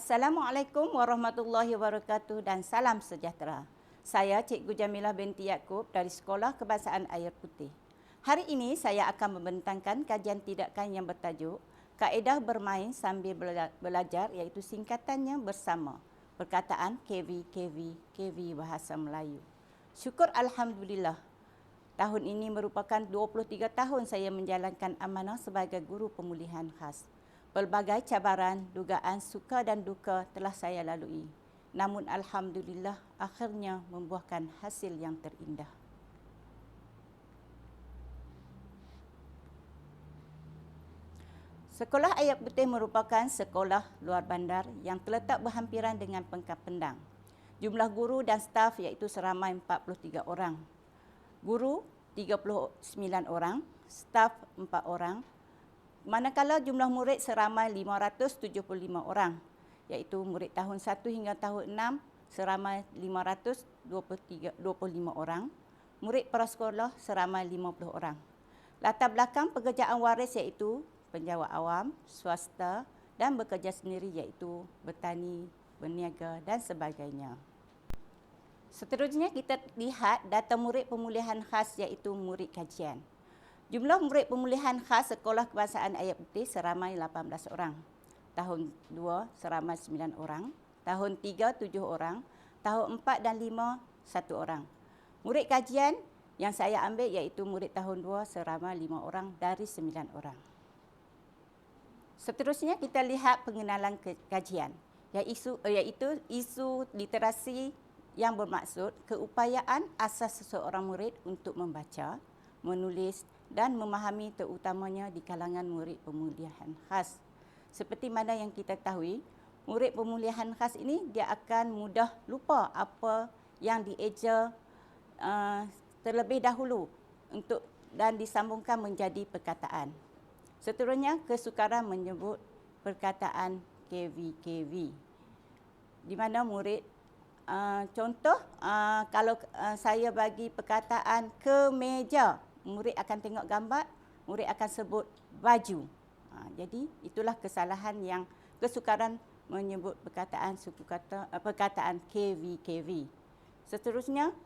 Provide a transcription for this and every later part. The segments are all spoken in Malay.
Assalamualaikum warahmatullahi wabarakatuh dan salam sejahtera. Saya Cikgu Jamilah binti Yaakob dari Sekolah Kebangsaan Air Putih. Hari ini saya akan membentangkan kajian tindakan yang bertajuk Kaedah Bermain Sambil Belajar, iaitu singkatannya bersama. Perkataan KV Bahasa Melayu. Syukur Alhamdulillah. Tahun ini merupakan 23 tahun saya menjalankan amanah sebagai guru pemulihan khas. Pelbagai cabaran, dugaan, suka dan duka telah saya lalui. Namun Alhamdulillah akhirnya membuahkan hasil yang terindah. Sekolah Air Putih merupakan sekolah luar bandar yang terletak berhampiran dengan Pengkap Pendang. Jumlah guru dan staf iaitu seramai 43 orang. Guru 39 orang, staf 4 orang. Manakala jumlah murid seramai 575 orang, iaitu murid tahun 1 hingga tahun 6 seramai 525 orang, murid prasekolah seramai 50 orang. Latar belakang pekerjaan waris iaitu penjawat awam, swasta dan bekerja sendiri iaitu bertani, berniaga dan sebagainya. Seterusnya kita lihat data murid pemulihan khas iaitu murid kajian. Jumlah murid pemulihan khas Sekolah Kebangsaan Air Putih seramai 18 orang. Tahun 2 seramai 9 orang. Tahun 3 7 orang. Tahun 4 dan 5 1 orang. Murid kajian yang saya ambil iaitu murid tahun 2 seramai 5 orang dari 9 orang. Seterusnya kita lihat pengenalan kajian, iaitu isu literasi yang bermaksud keupayaan asas seseorang murid untuk membaca, menulis dan memahami terutamanya di kalangan murid pemulihan khas. Seperti mana yang kita ketahui, murid pemulihan khas ini dia akan mudah lupa apa yang dieja terlebih dahulu dan disambungkan menjadi perkataan. Seterusnya, kesukaran menyebut perkataan KV. Di mana murid, contoh, kalau saya bagi perkataan kemeja, murid akan tengok gambar, murid akan sebut baju. Jadi itulah kesalahan yang kesukaran menyebut perkataan KV. Seterusnya,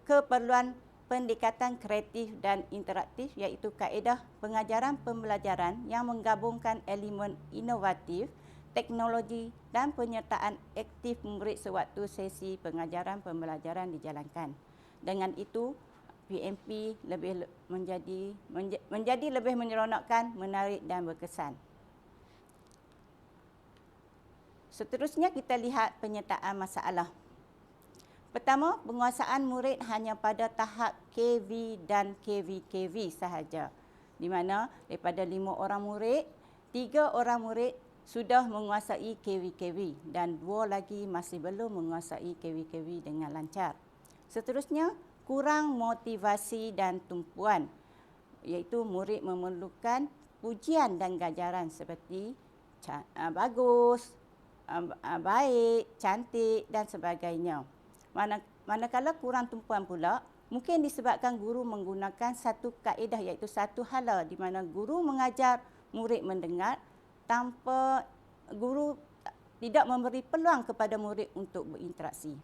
keperluan pendekatan kreatif dan interaktif iaitu kaedah pengajaran pembelajaran yang menggabungkan elemen inovatif, teknologi dan penyertaan aktif murid sewaktu sesi pengajaran pembelajaran dijalankan. Dengan itu, PMP menjadi lebih menyeronokkan, menarik dan berkesan. Seterusnya kita lihat penyertaan masalah. Pertama, penguasaan murid hanya pada tahap KV dan KV sahaja. Di mana daripada 5 orang murid, 3 orang murid sudah menguasai KV dan 2 lagi masih belum menguasai KV dengan lancar. Seterusnya, kurang motivasi dan tumpuan, iaitu murid memerlukan pujian dan ganjaran seperti bagus, baik, cantik dan sebagainya. Manakala kurang tumpuan pula, mungkin disebabkan guru menggunakan satu kaedah iaitu satu hala di mana guru mengajar murid mendengar tanpa guru tidak memberi peluang kepada murid untuk berinteraksi.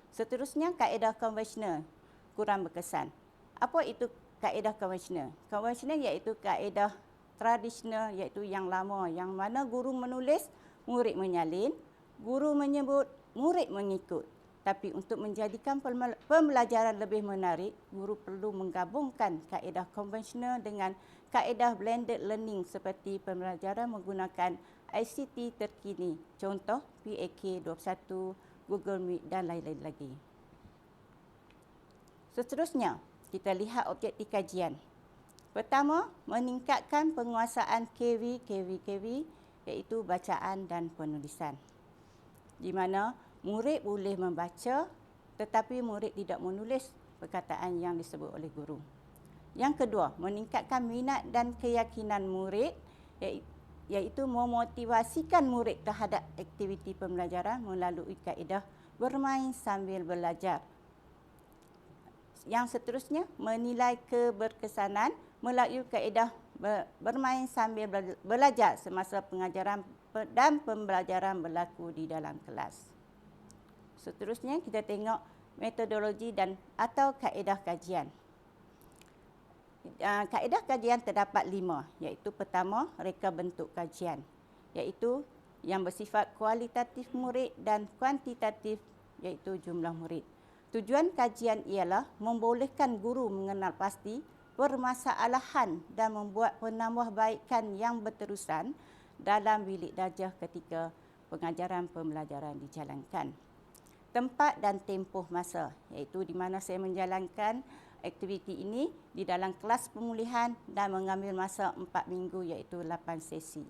Seterusnya, kaedah konvensional kurang berkesan. Apa itu kaedah konvensional? Konvensional iaitu kaedah tradisional iaitu yang lama yang mana guru menulis, murid menyalin, guru menyebut, murid mengikut. Tapi untuk menjadikan pembelajaran lebih menarik, guru perlu menggabungkan kaedah konvensional dengan kaedah blended learning seperti pembelajaran menggunakan ICT terkini. Contoh PAK 21, Google Meet dan lain-lain lagi. Seterusnya, kita lihat objektif kajian. Pertama, meningkatkan penguasaan KV, iaitu bacaan dan penulisan. Di mana murid boleh membaca tetapi murid tidak menulis perkataan yang disebut oleh guru. Yang kedua, meningkatkan minat dan keyakinan murid iaitu memotivasikan murid terhadap aktiviti pembelajaran melalui kaedah bermain sambil belajar. Yang seterusnya, menilai keberkesanan melalui kaedah bermain sambil belajar semasa pengajaran dan pembelajaran berlaku di dalam kelas. Seterusnya kita tengok metodologi dan atau kaedah kajian. Kaedah kajian terdapat 5, iaitu pertama, reka bentuk kajian, iaitu yang bersifat kualitatif murid dan kuantitatif, iaitu jumlah murid. Tujuan kajian ialah membolehkan guru mengenal pasti permasalahan dan membuat penambahbaikan yang berterusan dalam bilik darjah ketika pengajaran pembelajaran dijalankan. Tempat dan tempoh masa, iaitu di mana saya menjalankan aktiviti ini di dalam kelas pemulihan dan mengambil masa 4 minggu, iaitu 8 sesi.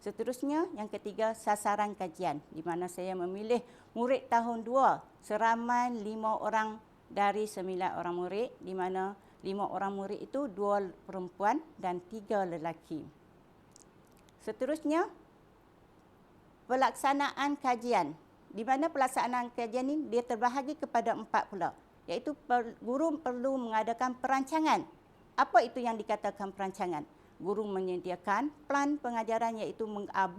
Seterusnya, yang ketiga, sasaran kajian, di mana saya memilih murid tahun 2 seramai 5 orang dari 9 orang murid, di mana 5 orang murid itu 2 perempuan dan 3 lelaki. Seterusnya, pelaksanaan kajian, di mana pelaksanaan kajian ini dia terbahagi kepada 4 pula, iaitu guru perlu mengadakan perancangan. Apa itu yang dikatakan perancangan? Guru menyediakan plan pengajaran, iaitu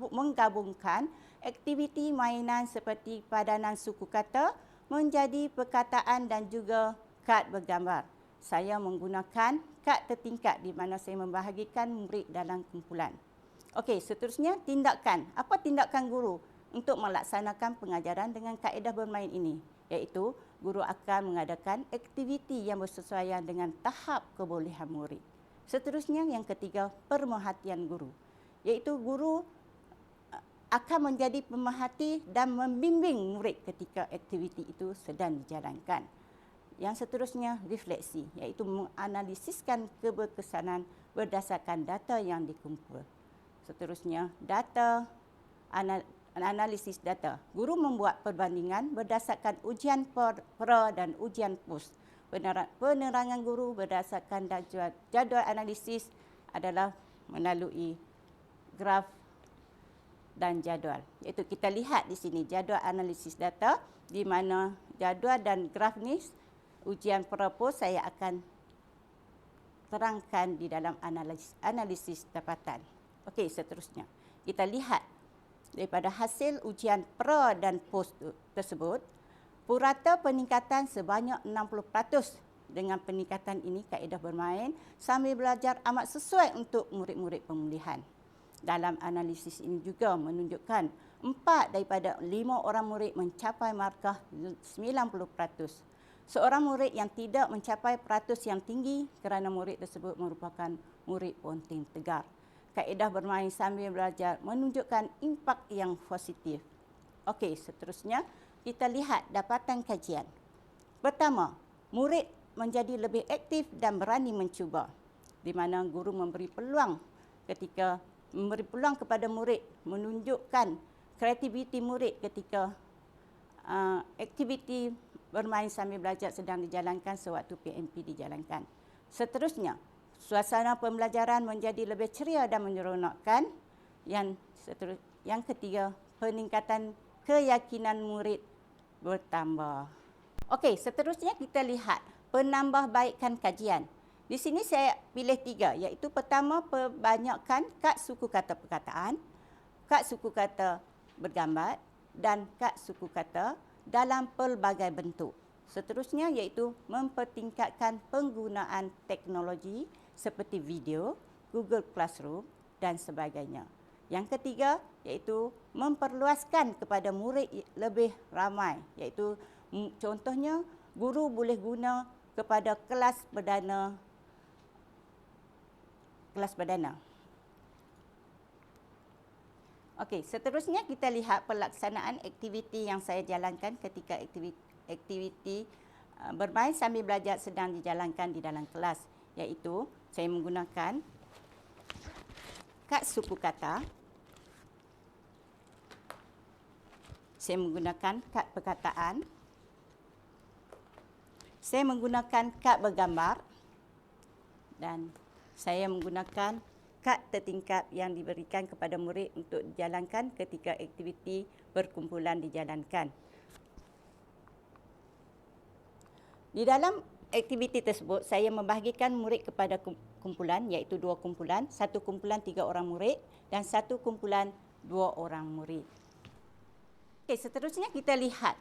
menggabungkan aktiviti mainan seperti padanan suku kata menjadi perkataan dan juga kad bergambar. Saya menggunakan kad tertingkat di mana saya membahagikan murid dalam kumpulan. Okey, seterusnya tindakan. Apa tindakan guru untuk melaksanakan pengajaran dengan kaedah bermain ini? Iaitu guru akan mengadakan aktiviti yang bersesuaian dengan tahap kebolehan murid. Seterusnya yang ketiga, pemerhatian guru. Iaitu guru akan menjadi pemerhati dan membimbing murid ketika aktiviti itu sedang dijalankan. Yang seterusnya, refleksi, iaitu menganalisiskan keberkesanan berdasarkan data yang dikumpul. Seterusnya, analisis data. Guru membuat perbandingan berdasarkan ujian pra dan ujian pos. Penerangan guru berdasarkan jadual analisis adalah melalui graf dan jadual. Iaitu kita lihat di sini jadual analisis data, di mana jadual dan graf ni ujian pra-pos saya akan terangkan di dalam analisis dapatan. Okey, seterusnya kita lihat daripada hasil ujian pra dan pos tersebut, purata peningkatan sebanyak 60%. Dengan peningkatan ini, kaedah bermain sambil belajar amat sesuai untuk murid-murid pemulihan. Dalam analisis ini juga menunjukkan 4 daripada 5 orang murid mencapai markah 90%. Seorang murid yang tidak mencapai peratus yang tinggi kerana murid tersebut merupakan murid ponteng tegar. Kaedah bermain sambil belajar menunjukkan impak yang positif. Okey, seterusnya kita lihat dapatan kajian. Pertama, murid menjadi lebih aktif dan berani mencuba, di mana guru memberi peluang kepada murid menunjukkan kreativiti murid ketika aktiviti bermain sambil belajar sedang dijalankan sewaktu PMP dijalankan. Seterusnya, suasana pembelajaran menjadi lebih ceria dan menyeronokkan. Yang ketiga, peningkatan keyakinan murid bertambah. Okey, seterusnya kita lihat penambahbaikan kajian. Di sini saya pilih 3, iaitu pertama, perbanyakkan kad suku kata perkataan, kad suku kata bergambar dan kad suku kata dalam pelbagai bentuk. Seterusnya iaitu mempertingkatkan penggunaan teknologi seperti video, Google Classroom dan sebagainya. Yang ketiga iaitu memperluaskan kepada murid lebih ramai, iaitu contohnya guru boleh guna kepada kelas perdana. Okey, seterusnya kita lihat pelaksanaan aktiviti yang saya jalankan ketika aktiviti bermain sambil belajar sedang dijalankan di dalam kelas, iaitu saya menggunakan kad suku kata, saya menggunakan kad perkataan, saya menggunakan kad bergambar dan saya menggunakan kad tertingkap yang diberikan kepada murid untuk dijalankan ketika aktiviti berkumpulan dijalankan. Di dalam aktiviti tersebut, saya membahagikan murid kepada kumpulan, iaitu 2 kumpulan, 1 kumpulan 3 orang murid dan 1 kumpulan 2 orang murid. Okey, seterusnya kita lihat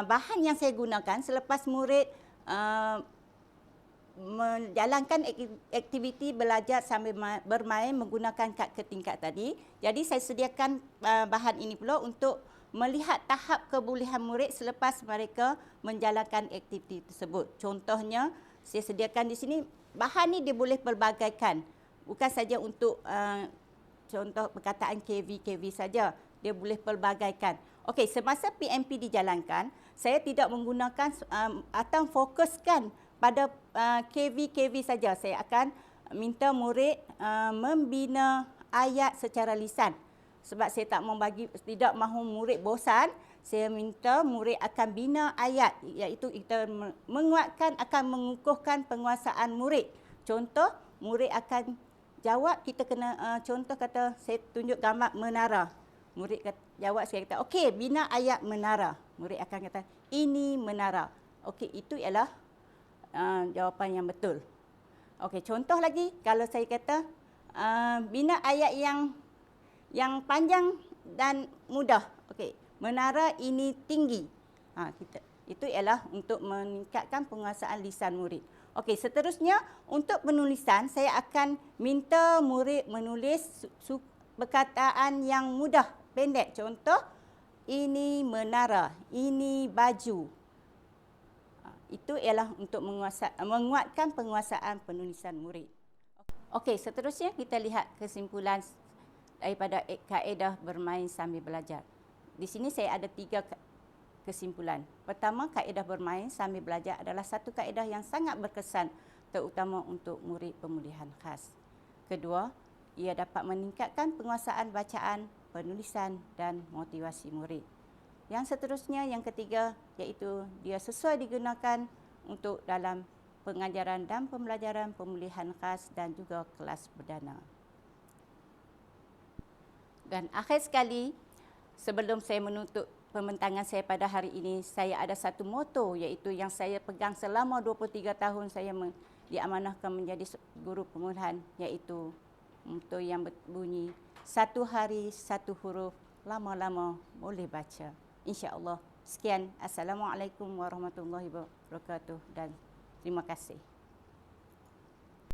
bahan yang saya gunakan selepas murid menjalankan aktiviti belajar sambil bermain menggunakan kad ketingkat tadi. Jadi saya sediakan bahan ini pula untuk melihat tahap kebolehan murid selepas mereka menjalankan aktiviti tersebut. Contohnya, saya sediakan di sini, bahan ni dia boleh pelbagaikan. Bukan saja untuk contoh perkataan KV saja. Dia boleh pelbagaikan. Okey, semasa PMP dijalankan, saya tidak menggunakan atau fokuskan pada KV saja. Saya akan minta murid membina ayat secara lisan. Sebab saya tidak mahu murid bosan, saya minta murid akan bina ayat, iaitu kita akan mengukuhkan penguasaan murid. Contoh, murid akan jawab, kita kena contoh kata, saya tunjuk gambar menara. Murid jawab, saya kata, okey, bina ayat menara. Murid akan kata, ini menara. Okey, itu ialah jawapan yang betul. Okey, contoh lagi, kalau saya kata, bina ayat yang panjang dan mudah. Okey, menara ini tinggi. Itu ialah untuk meningkatkan penguasaan lisan murid. Okey, seterusnya untuk penulisan, saya akan minta murid menulis perkataan yang mudah, pendek. Contoh, ini menara, ini baju. Itu ialah untuk menguatkan penguasaan penulisan murid. Okey, seterusnya kita lihat kesimpulan daripada kaedah bermain sambil belajar. Di sini saya ada 3 kesimpulan. Pertama, kaedah bermain sambil belajar adalah satu kaedah yang sangat berkesan, terutama untuk murid pemulihan khas. Kedua, ia dapat meningkatkan penguasaan bacaan, penulisan dan motivasi murid. Yang seterusnya, yang ketiga, iaitu dia sesuai digunakan untuk dalam pengajaran dan pembelajaran pemulihan khas dan juga kelas perdana. Dan akhir sekali, sebelum saya menutup pembentangan saya pada hari ini, saya ada satu moto, iaitu yang saya pegang selama 23 tahun saya diamanahkan menjadi guru pemulihan, iaitu moto yang berbunyi, 1 hari 1 huruf, lama-lama boleh baca. InsyaAllah. Sekian. Assalamualaikum warahmatullahi wabarakatuh dan terima kasih.